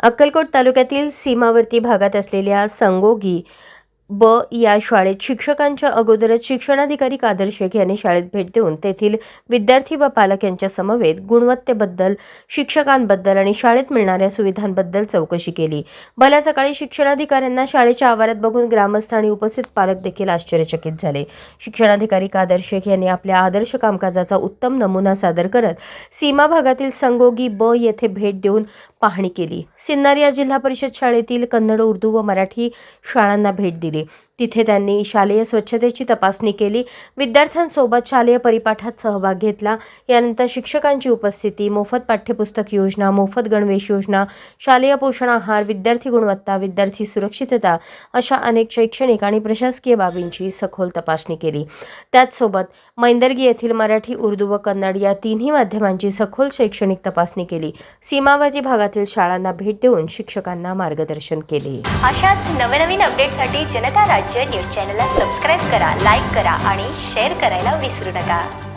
अक्कलकोट तालुक्यातील सीमावर्ती भागात असलेल्या संगोगी ब या शाळेत शिक्षकांच्या अगोदरच शिक्षणाधिकारी कादर शेख यांनी शाळेत भेट देऊन तेथील विद्यार्थी व पालक यांच्या समवेत गुणवत्तेबद्दल, शिक्षकांबद्दल आणि शाळेत मिळणाऱ्या सुविधांबद्दल चौकशी केली. भल्या सकाळी शिक्षणाधिकाऱ्यांना शाळेच्या आवारात बघून ग्रामस्थ आणि उपस्थित पालक देखील आश्चर्यचकित झाले. शिक्षणाधिकारी कादर शेख यांनी आपल्या आदर्श कामकाजाचा उत्तम नमुना सादर करत सीमा भागातील संगोगी ब येथे भेट देऊन पाहणी केली. सिन्नर या जिल्हा परिषद शाळेतील कन्नड, उर्दू व मराठी शाळांना भेट दिली. तिथे त्यांनी शालेय स्वच्छतेची तपासणी केली. विद्यार्थ्यांसोबत शालेय परिपाठात सहभाग घेतला. यानंतर शिक्षकांची उपस्थिती, मोफत पाठ्यपुस्तक योजना, मोफत गणवेश योजना, शालेय पोषण आहार, विद्यार्थी गुणवत्ता, विद्यार्थी सुरक्षितता अशा अनेक शैक्षणिक आणि प्रशासकीय बाबींची सखोल तपासणी केली. त्याचसोबत मैंदर्गी येथील मराठी, उर्दू व कन्नड या तिन्ही माध्यमांची सखोल शैक्षणिक तपासणी केली. सीमावर्ती भागातील शाळांना भेट देऊन शिक्षकांना मार्गदर्शन केले. अशाच नवनवीन अपडेटसाठी जनता राज्य न्यूज चॅनलला सबस्क्राईब करा, लाईक करा आणि शेअर करायला विसरू नका.